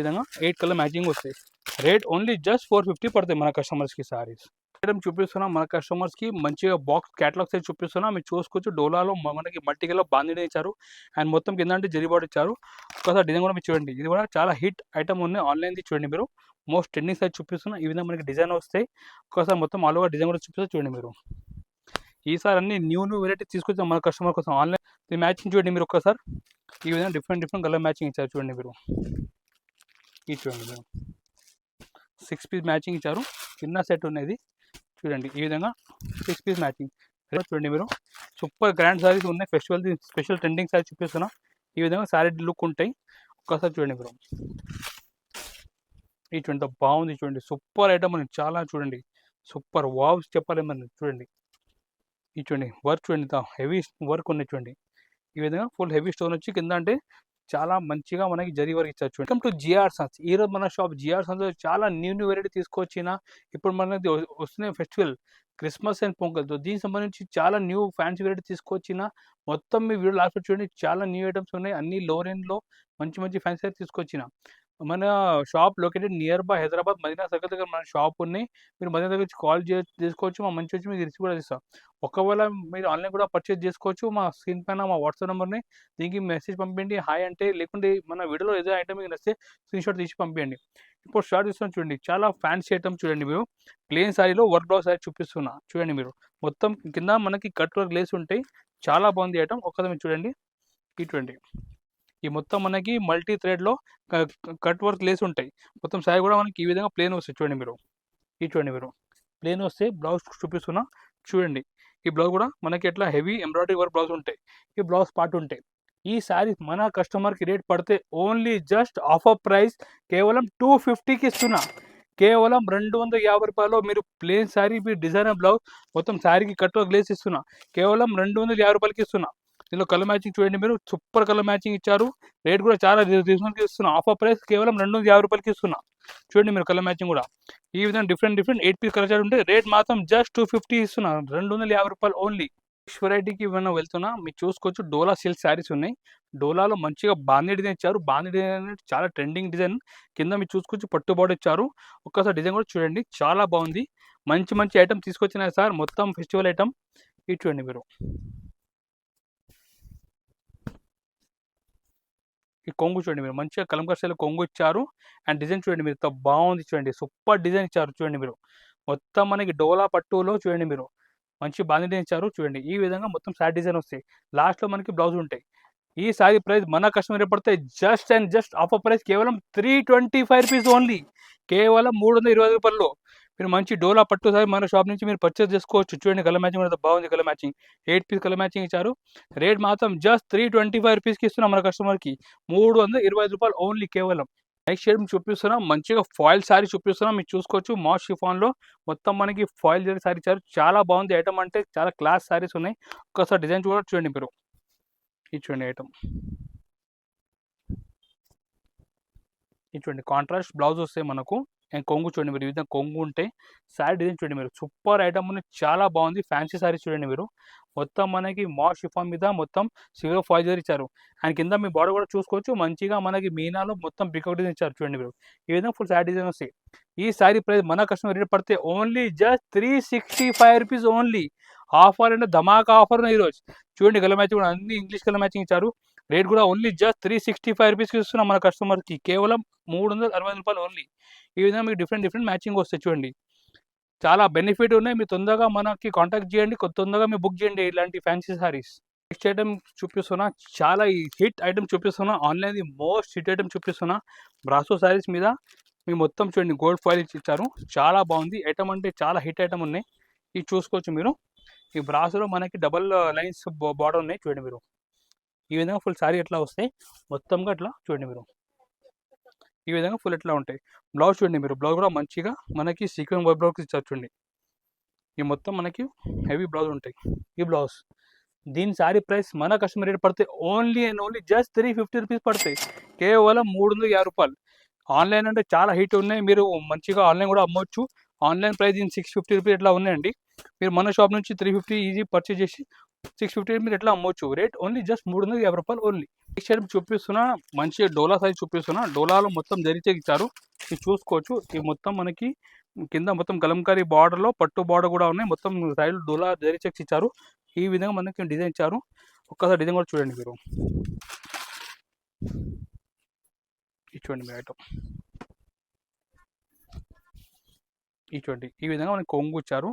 విధంగా 8 colour matching వస్తాయి. Rate only just 450 పడతాయి మన కస్టమర్స్కి సారీస్. ఐటమ్ చూపిస్తున్నాం మన కస్టమర్స్కి, మంచిగా బాక్స్ క్యాటలాగ్స్ అయితే చూపిస్తున్నాం. మీరు చూసుకోవచ్చు. డోలాలో మనకి మల్టీ కలర్ బాందిని ఇచ్చారు అండ్ మొత్తం కింద అంటే జరీ బార్డర్ ఇచ్చారు. ఒకసారి డిజైన్ కూడా మీరు చూడండి, ఇది కూడా చాలా హిట్ ఐటమ్ ఉన్నాయి. ఆన్లైన్ది చూడండి మీరు, మోస్ట్ ట్రెండింగ్ సైజ్ చూపిస్తున్నా. ఈ విధంగా మనకి డిజైన్ వస్తాయి. ఒకసారి మొత్తం ఆల్ ఓవర్ డిజైన్ కూడా చూపిస్తే చూడండి మీరు. ఈసారి అన్ని న్యూ వెరైటీ తీసుకొచ్చాం మన కస్టమర్ కోసం. ఆన్లైన్ మ్యాచింగ్ చూడండి మీరు ఒక్కసారి. ఈ విధంగా డిఫరెంట్ కలర్ మ్యాచింగ్ ఇచ్చారు చూడండి మీరు. ఇది చూడండి మీరు 6 పీస్ మ్యాచింగ్ ఇచ్చారు. చిన్న సెట్ ఉన్నది చూడండి. ఈ విధంగా 6 పీస్ మ్యాచింగ్ చూడండి మీరు. సూపర్ గ్రాండ్ సారీస్ ఉన్నాయి. ఫెస్టివల్ స్పెషల్ ట్రెండింగ్ సారీ చూపిస్తున్నా. ఈ విధంగా సారీ లుక్ ఉంటాయి. ఒక్కసారి చూడండి మీరు. ఇది చూడండి బాగుంది చూడండి. సూపర్ ఐటమ్ అని చాలా చూడండి. సూపర్ వావ్ చెప్పాలేమని చూడండి. ఇది చూడండి వర్క్ చూడండి, హెవీ వర్క్ ఉన్నాయి చూడండి. ఈ విధంగా ఫుల్ హెవీ స్టోన్ వచ్చి కింద అంటే చాలా మంచిగా మనకి జరీ వర్క్ ఇచ్చారు. Welcome to GR Sons. ఈరోజు మన షాప్ జిఆర్ సన్స్ చాలా న్యూ వెరైటీ తీసుకొచ్చిన. ఇప్పుడు మనది వస్తున్న ఫెస్టివల్ క్రిస్మస్ అండ్ పొంగల్తో దీనికి సంబంధించి చాలా న్యూ ఫ్యాన్సీ వెరైటీ తీసుకొచ్చిన. మొత్తం మీ వీడియో లాస్ట్ చూడండి, చాలా న్యూ ఐటమ్స్ ఉన్నాయి. అన్ని లో రేంజ్లో మంచి ఫ్యాన్సీ తీసుకొచ్చిన. మన shop located nearby Hyderabad Madina circle దగ్గర మన షాప్ ఉన్నాయి. మీరు మదీనా దగ్గర నుంచి కాల్ చేసుకోవచ్చు. మా మంచి వచ్చి మీకు రిసీవ్ కూడా ఇస్తాం. ఒకవేళ మీరు ఆన్లైన్ కూడా పర్చేజ్ చేసుకోవచ్చు. మా స్క్రీన్ పైన మా వాట్సాప్ నెంబర్ని, దీనికి మెసేజ్ పంపించండి హాయ్ అంటే, లేకుంటే మన వీడియోలో ఏదో ఐటమ్ మీకు నచ్చితే స్క్రీన్ షాట్ తీసి పంపించండి. ఇప్పుడు స్టార్ట్ చేస్తున్నాం చూడండి. చాలా ఫ్యాన్సీ ఐటమ్ చూడండి మీరు. ప్లెయిన్ శారీలో వర్క్ బ్లౌజ్ శారీ చూపిస్తున్నా చూడండి మీరు. మొత్తం కింద మనకి కట్ వర్క్ లేస్ ఉంటాయి. చాలా బాగుంది ఐటమ్. ఒక్కసారి మీరు చూడండి. ఇటువంటి ఈ మొత్తం మనకి మల్టీ థ్రెడ్లో కట్ వర్క్ లేస్ ఉంటాయి. మొత్తం శారీ కూడా మనకి ఈ విధంగా ప్లేన్ వస్తాయి చూడండి మీరు. ఇది చూడండి మీరు, ప్లేన్ వస్తే బ్లౌజ్ చూపిస్తున్నా చూడండి. ఈ బ్లౌజ్ కూడా మనకి ఎట్లా హెవీ ఎంబ్రాయిడరీ వర్క్ బ్లౌజ్ ఉంటాయి. ఈ బ్లౌజ్ పార్ట్ ఉంటాయి. ఈ శారీ మన కస్టమర్కి రేట్ పడితే ఓన్లీ జస్ట్ ఆఫర్ ప్రైస్ కేవలం 250కి ఇస్తున్నా. కేవలం 250 రూపాయలు మీరు ప్లేన్ శారీ, మీరు డిజైనర్ బ్లౌజ్, మొత్తం శారీకి కట్ వర్క్ లేస్ ఇస్తున్నా. కేవలం 250 రూపాయలకి ఇస్తున్నా. దీనిలో కలర్ మ్యాచింగ్ చూడండి మీరు. సూపర్ కలర్ మ్యాచింగ్ ఇచ్చారు. రేట్ కూడా చాలా రీజనబుల్కి ఇస్తున్నా. ఆఫర్ ప్రైస్ కేవలం 250 రూపాయలకి ఇస్తున్నా. చూడండి మీరు కలర్ మ్యాచింగ్ కూడా. ఈ విధంగా డిఫరెంట్ 8 పీస్ కలర్ చార్ట్ ఉంటే రేట్ మాత్రం జస్ట్ 250 ఇస్తున్నా. 250 రూపాయలు ఓన్లీ. నెక్స్ట్ వెరైటీకి ఏమైనా వెళ్తున్నా మీరు చూసుకోవచ్చు. డోలా సిల్క్ శారీస్ ఉన్నాయి. డోలాలో మంచిగా బాందీ డిజైన్ ఇచ్చారు. బాందీ డిజైన్ చాలా ట్రెండింగ్ డిజైన్. కింద మీరు చూసుకోవచ్చు పట్టు బార్డర్ ఇచ్చారు. ఒక్కసారి డిజైన్ కూడా చూడండి, చాలా బాగుంది. మంచి ఐటమ్ తీసుకొచ్చినాయి సార్. మొత్తం ఫెస్టివల్ ఐటమ్. ఇది చూడండి మీరు. ఈ కొంగు చూడండి మీరు, మంచిగా కలంకారీ స్టైల్ కొంగు ఇచ్చారు. అండ్ డిజైన్ చూడండి మీరు, ఎంత బాగుంది చూడండి. సూపర్ డిజైన్ ఇచ్చారు చూడండి మీరు. మొత్తం మనకి డోలా పట్టులో చూడండి మీరు, మంచి బాగా డిజైన్ ఇచ్చారు చూడండి. ఈ విధంగా మొత్తం శారీ డిజైన్ వస్తాయి. లాస్ట్లో మనకి బ్లౌజ్ ఉంటాయి. ఈ శారీ ప్రైస్ మన కస్టమర్ పడితే just and just offer price కేవలం 325 రూపీస్ ఓన్లీ. కేవలం 325 రూపాయల్లో మీరు మంచి డోలా పట్టు సారీ మన షాప్ నుంచి మీరు పర్చేస్ చేసుకోవచ్చు. చూడండి కలర్ మ్యాచింగ్ కూడా బాగుంది. Colour matching 8 piece colour matching ఇచ్చారు. రేట్ మాత్రం జస్ట్ 325 రూపీస్కి ఇస్తున్నాం మన కస్టమర్కి. 325 రూపాయలు ఓన్లీ కేవలం. నెక్స్ట్ షేడ్ చూపిస్తున్నాం. మంచిగా ఫాయిల్ శారీ చూపిస్తున్నాం. మీరు చూసుకోవచ్చు. మాస్ షిఫాన్లో మొత్తం మనకి ఫాయిల్ జరీ శారీ ఇచ్చారు. చాలా బాగుంది ఐటమ్. అంటే చాలా క్లాస్ శారీస్ ఉన్నాయి. ఒకసారి డిజైన్ కూడా చూడండి మీరు. ఇది చూడండి ఐటమ్. ఇది చూడండి కాంట్రాస్ట్ బ్లౌజ్ వస్తాయి మనకు. అండ్ కొంగు చూడండి మీరు, ఈ విధంగా కొంగు ఉంటాయి. శారీ డిజైన్ చూడండి మీరు. సూపర్ ఐటమ్ ఉంది, చాలా బాగుంది. ఫ్యాన్సీ శారీ చూడండి మీరు. మొత్తం మనకి మాస్ షిఫాన్ మీద మొత్తం సిల్వర్ ఫాయిల్ జరీ ఇచ్చారు. అండ్ కింద మీ బార్డర్ కూడా చూసుకోవచ్చు. మంచిగా మనకి మీనాలో మొత్తం పికౌట్ డిజైన్ ఇచ్చారు చూడండి మీరు. ఈ విధంగా ఫుల్ శారీ డిజైన్ వస్తాయి. ఈ శారీ ప్రైస్ మన కస్టమర్ రేట్ పడితే only just 365 rupees only. Offer అంటే ధమాకా ఆఫర్ ఈరోజు. చూడండి కలర్ మ్యాచింగ్ కూడా అన్ని ఇంగ్లీష్ కలర్ మ్యాచింగ్ ఇచ్చారు. రేట్ కూడా ఓన్లీ జస్ట్ 365 రూపీస్కి ఇస్తున్నాం మన కస్టమర్కి. కేవలం 365 రూపాయలు ఓన్లీ. ఈ విధంగా మీకు డిఫరెంట్ మ్యాచింగ్ వస్తాయి చూడండి. చాలా బెనిఫిట్ ఉన్నాయి. మీరు తొందరగా మనకి కాంటాక్ట్ చేయండి, తొందరగా మీరు బుక్ చేయండి ఇలాంటి ఫ్యాన్సీ సారీస్. నెక్స్ట్ ఐటమ్ చూపిస్తున్నా. చాలా హిట్ ఐటమ్ చూపిస్తున్నా. ఆన్లైన్ మోస్ట్ హిట్ ఐటమ్ చూపిస్తున్నా. బ్రాసో సారీస్ మీద మీకు మొత్తం చూడండి గోల్డ్ ఫాయిల్ ఇచ్చారు. చాలా బాగుంది ఐటమ్. అంటే చాలా హిట్ ఐటమ్ ఉన్నాయి. ఇది చూసుకోవచ్చు మీరు. ఈ బ్రాసోలో మనకి డబల్ లైన్స్ బార్డర్ ఉన్నాయి చూడండి మీరు. ఈ విధంగా ఫుల్ శారీ ఎట్లా వస్తాయి మొత్తంగా అట్లా చూడండి మీరు. ఈ విధంగా ఫుల్ ఎట్లా ఉంటాయి. బ్లౌజ్ చూడండి మీరు. బ్లౌజ్ కూడా మంచిగా మనకి సీక్వెన్స్ వర్క్ బ్లౌజ్ ఇచ్చారు చూడండి. ఈ మొత్తం మనకి హెవీ బ్లౌజ్ ఉంటాయి. ఈ బ్లౌజ్ దీని శారీ ప్రైస్ మన కస్టమర్ రేట్ పడితే only and only just 350 rupees పడతాయి. కేవలం 350 రూపాయలు. ఆన్లైన్ అంటే చాలా హీట్ ఉన్నాయి. మీరు మంచిగా ఆన్లైన్ కూడా అమ్మవచ్చు. ఆన్లైన్ ప్రైస్ దీని 650 రూపీస్ ఎట్లా ఉన్నాయండి. మీరు మన షాప్ నుంచి 350 ఈజీ పర్చేజ్ చేసి 650 మీరు ఎట్లా అమ్మవచ్చు. రేట్ ఓన్లీ జస్ట్ 350 రూపాయలు ఓన్లీ. నెక్స్ట్ ఐటమ్ చూపిస్తున్నా, మంచిగా డోలా సైజ్ చూపిస్తున్నా. డోలాలో మొత్తం జరిచే ఇచ్చారు, ఇది చూసుకోవచ్చు. ఇది మొత్తం మనకి కింద మొత్తం కలంకారీ బార్డర్లో పట్టు బార్డర్ కూడా ఉన్నాయి. మొత్తం సైడ్ డోలా జరీ చెక్స్ ఇచ్చారు. ఈ విధంగా మనకి డిజైన్ ఇచ్చారు. ఒక్కసారి డిజైన్ కూడా చూడండి మీరు. ఇది చూడండి మీరు ఐటమ్, ఇది చూడండి. ఈ విధంగా మనకి కొంగు ఇచ్చారు.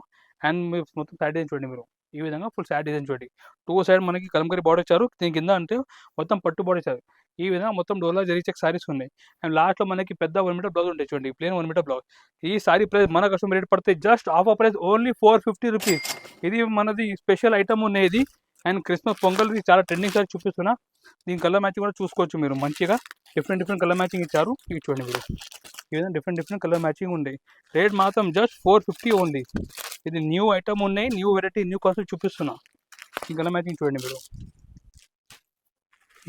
అండ్ మీరు మొత్తం సైడ్ డిజైన్ చూడండి మీరు. ఈ విధంగా ఫుల్ సైడ్ డిజైన్ చూడండి. టూ సైడ్ మనకి కలంకారీ బార్డర్ ఇచ్చారు. దీని కింద అంటే మొత్తం పట్టు బార్డర్ ఇచ్చారు. ఈ విధంగా మొత్తం డోలా జరీ చెక్ సారీస్ ఉన్నాయి. అండ్ లాస్ట్లో మనకి పెద్ద 1 మీటర్ బ్లౌజ్ ఉంటాయి చూడండి, ప్లేన్ 1 మీటర్ బ్లౌజ్. ఈ సారీ ప్రైస్ మన కస్టమర్ రేట్ పడితే just offer price only 450 rupees. ఇది మనది స్పెషల్ ఐటమ్ ఉన్నాయి ఇది. అండ్ క్రిస్మస్ పొంగల్ది చాలా ట్రెండింగ్ సారీ చూపిస్తున్నా. దీని కలర్ మ్యాచింగ్ కూడా చూసుకోవచ్చు మీరు. మంచిగా డిఫరెంట్ కలర్ మ్యాచింగ్ ఇచ్చారు. ఇవి చూడండి మీరు. ఈ విధంగా డిఫరెంట్ కలర్ మ్యాచింగ్ ఉన్నాయి. రేట్ మాత్రం జస్ట్ 450 ఓన్లీ. ఇది న్యూ ఐటమ్ ఉన్నాయి, న్యూ వెరైటీ, న్యూ కాన్సెప్ట్ చూపిస్తున్నా. ఈ కలర్ మ్యాచింగ్ చూడండి మీరు.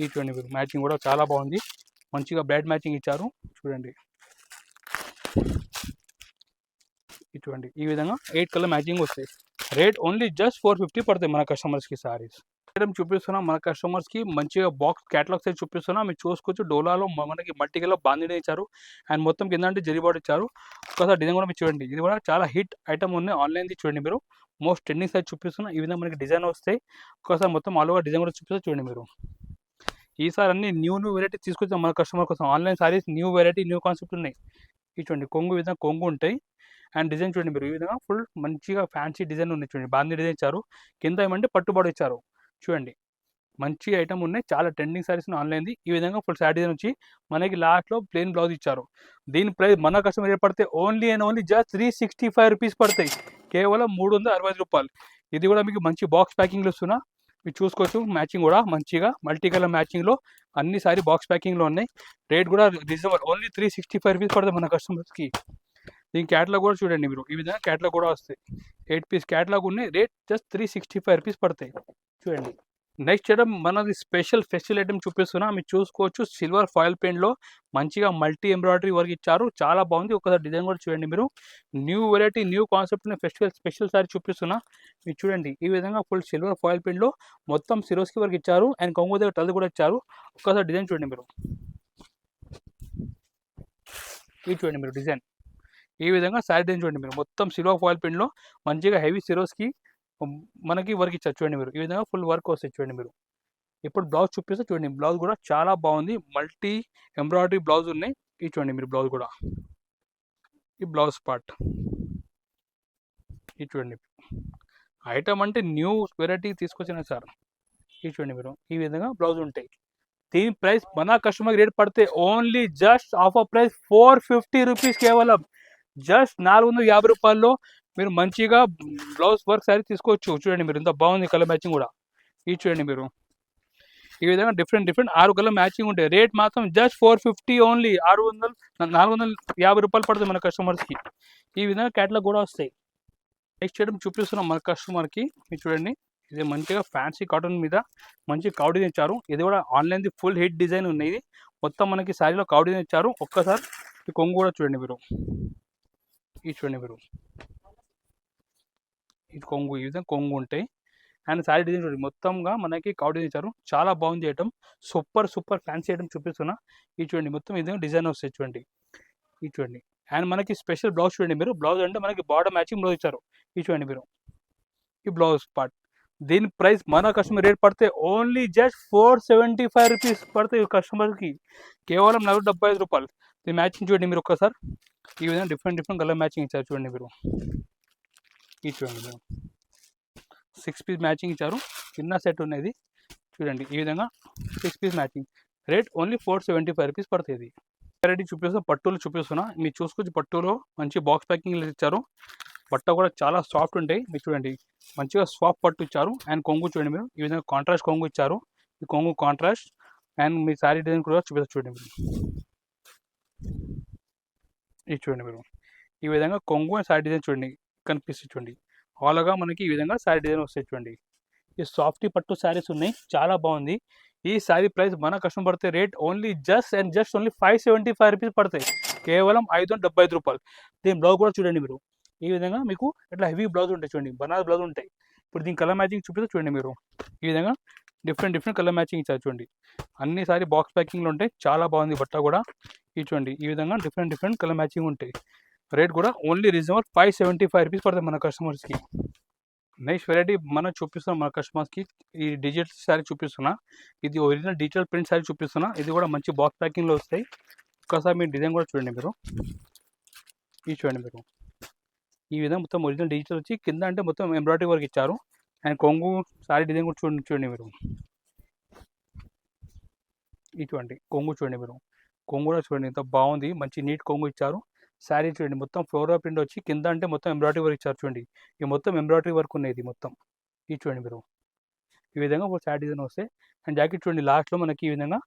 ఈ చూడండి మీరు, మ్యాచింగ్ కూడా చాలా బాగుంది. మంచిగా బ్రైట్ మ్యాచింగ్ ఇచ్చారు చూడండి. ఇది చూడండి. ఈ విధంగా 8 కలర్ మ్యాచింగ్ వస్తాయి. రేట్ ఓన్లీ జస్ట్ 450 పడతాయి మన కస్టమర్స్కి సారీస్. ఐటమ్ చూపిస్తున్నాం మన కస్టమర్స్కి. మంచిగా బాక్స్ క్యాటలాగ్ సైజ్ చూపిస్తున్నా, మీరు చూసుకోవచ్చు. డోలాలో మనకి మల్టీ కలర్ బాందిని ఇచ్చారు. అండ్ మొత్తం కింద అంటే జరీ బార్డర్ ఇచ్చారు. ఒకసారి డిజైన్ కూడా మీరు చూడండి. ఇది కూడా చాలా హిట్ ఐటమ్ ఉన్నాయి, ఆన్లైన్ది చూడండి మీరు. మోస్ట్ ట్రెండింగ్ సైజ్ చూపిస్తున్నా. ఈ విధంగా మనకి డిజైన్ వస్తాయి. ఒకసారి మొత్తం ఆల్ ఓవర్ డిజైన్ కూడా చూపిస్తే చూడండి మీరు. ఈసారి అన్ని న్యూ వెరైటీ తీసుకొచ్చాం మన కస్టమర్ కోసం. Online saris new variety, new concept ఉన్నాయి. ఇది చూడండి, కొంగు ఈ విధంగా కొంగు ఉంటాయి. అండ్ డిజైన్ చూడండి మీరు. ఈ విధంగా ఫుల్ మంచిగా ఫ్యాన్సీ డిజైన్ ఉన్నాయి చూడండి. బాందీ డిజైన్ ఇచ్చారు. కింద ఏమంటే పట్టుబాటు ఇచ్చారు చూడండి. మంచి ఐటమ్ ఉన్నాయి, చాలా ట్రెండింగ్ సారీస్ ఆన్లైన్ది. ఈ విధంగా ఫుల్ సారీ డిజైన్ వచ్చి మనకి లాస్ట్లో ప్లెయిన్ బ్లౌజ్ ఇచ్చారు. దీని ప్రైస్ మన కస్టమర్ రేట్ పడితే only and only just 365 rupees పడతాయి. కేవలం 365 రూపాయలు. ఇది కూడా మీకు మంచి బాక్స్ ప్యాకింగ్లో ఇస్తున్నా, మీరు చూసుకోవచ్చు. మ్యాచింగ్ కూడా మంచిగా మల్టీ కలర్ మ్యాచింగ్లో అన్ని సారీ బాక్స్ ప్యాకింగ్లో ఉన్నాయి. రేట్ కూడా రీజనబుల్, ఓన్లీ 365 రూపీస్ పడుతుంది మన కస్టమర్స్కి. దీని క్యాటలాగ్ కూడా చూడండి మీరు. ఈ విధంగా క్యాటలాగ్ కూడా వస్తాయి. 8 పీస్ క్యాటలాగ్ ఉన్నాయి. రేట్ జస్ట్ 365 రూపీస్ పడతాయి చూడండి. నెక్స్ట్ ఐటమ్ మనది స్పెషల్ ఫెస్టివల్ ఐటమ్ చూపిస్తున్నా, మీరు చూసుకోవచ్చు. సిల్వర్ ఫాయిల్ పెయింట్లో మంచిగా మల్టీ ఎంబ్రాయిడరీ వర్క్ ఇచ్చారు, చాలా బాగుంది. ఒకసారి డిజైన్ కూడా చూడండి మీరు. New variety, new concept festival special sorry చూపిస్తున్నా, మీరు చూడండి. ఈ విధంగా ఫుల్ సిల్వర్ ఫాయిల్ పెయింట్లో మొత్తం సిరోస్కి వర్క్ ఇచ్చారు. అండ్ కొంగు దగ్గర టల్ కూడా ఇచ్చారు. ఒకసారి డిజైన్ చూడండి మీరు. ఇది చూడండి మీరు డిజైన్. ఈ విధంగా సారీ డిజైన్ చూడండి మీరు. మొత్తం సిల్వర్ ఫాయిల్ పెయింట్లో మంచిగా హెవీ సిరోస్కి మనకి వర్క్ ఇచ్చారు చూడండి మీరు. ఈ విధంగా ఫుల్ వర్క్ వస్తాయి చూడండి మీరు. ఇప్పుడు బ్లౌజ్ చూపిస్తే చూడండి. బ్లౌజ్ కూడా చాలా బాగుంది, మల్టీ ఎంబ్రాయిడరీ బ్లౌజ్ ఉన్నాయి. ఇది చూడండి మీరు. బ్లౌజ్ కూడా ఈ బ్లౌజ్ పార్ట్ ఇది చూడండి. ఐటమ్ అంటే న్యూ వెరైటీ తీసుకొచ్చిన సార్. ఇది చూడండి మీరు. ఈ విధంగా బ్లౌజ్ ఉంటాయి. దీని ప్రైస్ మన కస్టమర్ రేట్ పడితే only just offer price 450 rupees. కేవలం జస్ట్ 450 రూపాయల్లో మీరు మంచిగా బ్లౌజ్ వర్క్ సారీ తీసుకోవచ్చు. చూడండి మీరు, ఇంత బాగుంది కలర్ మ్యాచింగ్ కూడా. ఇది చూడండి మీరు. ఈ విధంగా డిఫరెంట్ 6 కలర్ మ్యాచింగ్ ఉంటాయి. రేట్ మాత్రం జస్ట్ 450 ఓన్లీ. 450 రూపాయలు పడుతుంది మన కస్టమర్స్కి. ఈ విధంగా క్యాటలాగ్ కూడా వస్తాయి. నెక్స్ట్ ఐటమ్ చూపిస్తున్నాం మన కస్టమర్కి, మీరు చూడండి. ఇది మంచిగా ఫ్యాన్సీ కాటన్ మీద మంచి కౌ డిజైన్ ఇచ్చారు. ఇది కూడా ఆన్లైన్ది ఫుల్ హిట్ డిజైన్ ఉన్నాయి. ఇది మొత్తం మనకి శారీలో కౌ డిజైన్ ఇచ్చారు. ఒక్కసారి ఈ కొంగు కూడా చూడండి మీరు. ఇది చూడండి మీరు. ఇది కొంగు, ఈ విధంగా కొంగు ఉంటాయి. అండ్ శారీ డిజైన్ చూడండి. మొత్తంగా మనకి కౌ డిజైన్ ఇచ్చారు. చాలా బాగుంది ఐటమ్. సూపర్ ఫ్యాన్సీ ఐటమ్ చూపిస్తున్నా. ఇది చూడండి. మొత్తం ఈ విధంగా డిజైన్ వస్తాయి చూడండి. ఇది చూడండి. అండ్ మనకి స్పెషల్ బ్లౌజ్ చూడండి మీరు. బ్లౌజ్ అంటే మనకి బార్డర్ మ్యాచింగ్ బ్లౌజ్ ఇచ్చారు. ఇది చూడండి మీరు. ఈ బ్లౌజ్ పార్ట్. దీని ప్రైస్ మన కస్టమర్ రేట్ పడితే ఓన్లీ జస్ట్ 475 రూపీస్ పడతాయి కస్టమర్కి. కేవలం 475 రూపాయలు. దీని మ్యాచింగ్ చూడండి మీరు ఒక్కసారి. ఈ విధంగా డిఫరెంట్ కలర్ మ్యాచింగ్ ఇచ్చారు చూడండి మీరు. ఇది చూడండి మీరు. 6 పీస్ మ్యాచింగ్ ఇచ్చారు. చిన్న సెట్ ఉన్నది చూడండి. ఈ విధంగా 6 piece matching. Rate only 475 rupees పడుతుంది. వెరైటీ చూపిస్తున్నా, పట్టులు చూపిస్తున్నా, మీరు చూసుకోవచ్చు. పట్టులో మంచి బాక్స్ ప్యాకింగ్ ఇచ్చారు. బట్ట కూడా చాలా సాఫ్ట్ ఉంటాయి. మీరు చూడండి, మంచిగా సాఫ్ట్ పట్టు ఇచ్చారు. అండ్ కొంగు చూడండి మీరు. ఈ విధంగా కాంట్రాస్ట్ కొంగు ఇచ్చారు. ఈ కొంగు contrast. And me sari design కూడా చూపిస్తారు చూడండి మీరు. ఇది చూడండి మీరు. ఈ విధంగా కొంగు అండ్ శారీ డిజైన్ చూడండి కనిపిస్తుంది చూడండి. ఆల్గా మనకి ఈ విధంగా శారీ డిజైన్ వస్తాయి చూడండి. ఈ సాఫ్టీ పట్టు శారీస్ ఉన్నాయి, చాలా బాగుంది. ఈ శారీ ప్రైస్ మన కస్టమర్ పడితే rate only just only 575 rupees పడతాయి. కేవలం 575 రూపాయలు. దీని బ్లౌజ్ కూడా చూడండి మీరు. ఈ విధంగా మీకు ఇట్లా హెవీ బ్లౌజ్ ఉంటాయి చూడండి. బనారస్ బ్లౌజ్ ఉంటాయి. ఇప్పుడు దీని కలర్ మ్యాచింగ్ చూపిస్తే చూడండి మీరు. ఈ విధంగా డిఫరెంట్ కలర్ మ్యాచింగ్ ఇచ్చారు చూడండి. అన్ని సారీ బాక్స్ ప్యాకింగ్లో ఉంటాయి. చాలా బాగుంది బట్ట కూడా. ఇది చూడండి ఈ విధంగా డిఫరెంట్ కలర్ మ్యాచింగ్ ఉంటాయి. రేట్ కూడా ఓన్లీ రీజనబుల్ 575 రూపీస్ పడుతుంది మన కస్టమర్స్కి. నెక్స్ట్ వెరైటీ మనం చూపిస్తున్నాం మన కస్టమర్స్కి. ఈ డిజిటల్ శారీ చూపిస్తున్నా. ఇది ఒరిజినల్ డిజిటల్ ప్రింట్ శారీ చూపిస్తున్నా. ఇది కూడా మంచి బాక్స్ ప్యాకింగ్లో వస్తాయి. ఒక్కసారి మీరు డిజైన్ కూడా చూడండి మీరు. ఇది చూడండి మీరు. ఈ విధంగా మొత్తం ఒరిజినల్ డిజిటల్ వచ్చి కింద అంటే మొత్తం ఎంబ్రాయిడరీ వర్క్ ఇచ్చారు. అండ్ కొంగు శారీ డిజైన్ కూడా చూడండి మీరు. ఇటువంటి కొంగు చూడండి మీరు. కొంగు కూడా చూడండి ఎంత బాగుంది. మంచి నీట్ కొంగు ఇచ్చారు. శారీ చూడండి మొత్తం ఫ్లోరల్ ప్రింట్ వచ్చి కింద అంటే మొత్తం ఎంబ్రాయిడరీ వర్క్ ఇచ్చారు చూడండి. ఇది మొత్తం ఎంబ్రాయిడరీ వర్క్ ఉన్నది మొత్తం. ఇది చూడండి మీరు. ఈ విధంగా ఒక శారీ డిజైన్ వస్తాయి. అండ్ జాకెట్ చూడండి లాస్ట్లో మనకి ఈ విధంగా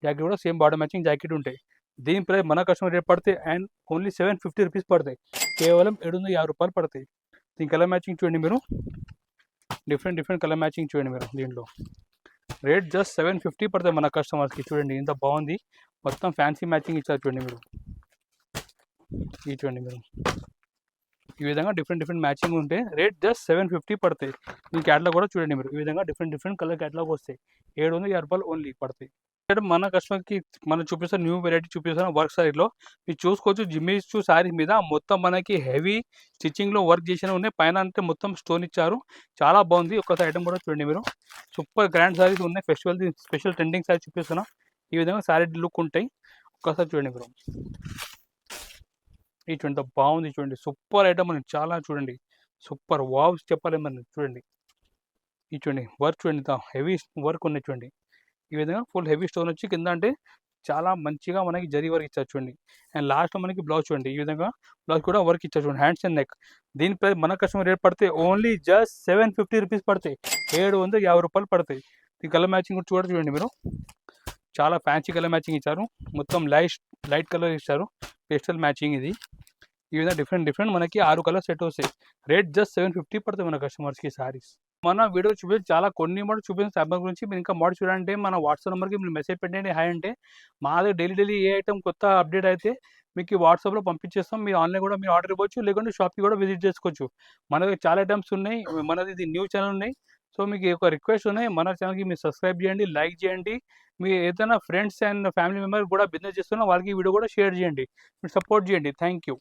జాకెట్ కూడా సేమ్ బార్డర్ మ్యాచింగ్ జాకెట్ ఉంటాయి. దీని ప్రైస్ మన కస్టమర్ రేట్ పడితే అండ్ ఓన్లీ 750 రూపీస్ పడతాయి. కేవలం 750 రూపాయలు పడతాయి. దీని కలర్ మ్యాచింగ్ చూడండి మీరు. డిఫరెంట్ కలర్ మ్యాచింగ్ చూడండి మీరు. దీంట్లో రేట్ జస్ట్ 750 పడతాయి మన కస్టమర్స్కి. చూడండి ఇంత బాగుంది. మొత్తం ఫ్యాన్సీ మ్యాచింగ్ ఇచ్చారు చూడండి మీరు. ఇది చూడండి మీరు. ఈ విధంగా డిఫరెంట్ మ్యాచింగ్ ఉంటే రేట్ జస్ట్ 750 పడతాయి. ఈ క్యాటలాగ్ కూడా చూడండి మీరు. ఈ విధంగా డిఫరెంట్ కలర్ క్యాటలాగ్ వస్తాయి. 750 రూపాయలు ఓన్లీ పడతాయి. మన కస్టమర్కి మనం చూపిస్తున్న న్యూ వెరైటీ చూపిస్తున్న వర్క్ శారీలో మీరు చూసుకోవచ్చు. జిమ్మీచూ శారీ మీద మొత్తం మనకి హెవీ స్టిచ్చింగ్లో వర్క్ చేసిన ఉన్నాయి. పైన అంటే మొత్తం స్టోన్ ఇచ్చారు. చాలా బాగుంది. ఒక్కసారి ఐటమ్ కూడా చూడండి మీరు. సూపర్ గ్రాండ్ శారీస్ ఉన్నాయి. ఫెస్టివల్ స్పెషల్ ట్రెండింగ్ శారీ చూపిస్తున్నా. ఈ విధంగా శారీ లుక్ ఉంటాయి. ఒక్కసారి చూడండి మీరు. ఇది చూడండి ఎంత బాగుంది. చూడండి సూపర్ ఐటమ్ అని చాలా చూడండి. సూపర్ వావ్ చెప్పలేము మనం. చూడండి ఇది చూడండి వర్క్ చూడండి ఎంత హెవీ వర్క్ ఉన్నాయి చూడండి. ఈ విధంగా ఫుల్ హెవీ స్టోన్ వచ్చి కింద అంటే చాలా మంచిగా మనకి జరీ వర్క్ ఇచ్చారు చూడండి. అండ్ లాస్ట్లో మనకి బ్లౌజ్ చూడండి. ఈ విధంగా బ్లౌజ్ కూడా వర్క్ ఇచ్చారు చూడండి. Hands and neck. దీని ప్రైస్ మన కస్టమర్ రేట్ పడితే ఓన్లీ జస్ట్ 750 రూపీస్ పడతాయి. 750 రూపాయలు పడతాయి. ఈ కలర్ మ్యాచింగ్ కూడా చూడండి మీరు. చాలా ఫ్యాన్సీ కలర్ మ్యాచింగ్ ఇచ్చారు. మొత్తం లైట్ కలర్ ఇచ్చారు. పేస్టల్ మ్యాచింగ్ ఇది. ఈ విధంగా డిఫరెంట్ మనకి 6 కలర్ సెట్ వస్తాయి. రేట్ జస్ట్ 750 పడుతుంది మన కస్టమర్స్కి సారీస్. మన వీడియో చూపించి చాలా కొన్ని మోడల్ చూపించిన శాంపుల్ గురించి మీరు ఇంకా మోడల్ చూడాలంటే మన వాట్సాప్ నెంబర్కి మీరు మెసేజ్ పెట్టండి. హాయ్ అంటే మా దగ్గర డైలీ ఏ ఐటమ్ కొత్త అప్డేట్ అయితే మీకు వాట్సాప్లో పంపించేస్తాం. మీరు ఆన్లైన్ కూడా మీరు ఆర్డర్ ఇవ్వచ్చు. లేకుంటే షాప్కి కూడా విజిట్ చేసుకోవచ్చు. మన దగ్గర చాలా ఐటమ్స్ ఉన్నాయి. మనది ఇది న్యూ ఛానల్ ఉన్నాయి. సో మీకు ఒక రిక్వెస్ట్ ఉన్నాయి. మన ఛానల్కి మీరు సబ్స్క్రైబ్ చేయండి, లైక్ చేయండి. మీ ఏదైనా ఫ్రెండ్స్ అండ్ ఫ్యామిలీ మెంబర్ కూడా బిజినెస్ చేస్తున్నా వాళ్ళకి ఈ వీడియో కూడా షేర్ చేయండి. మీరు సపోర్ట్ చేయండి. Thank you.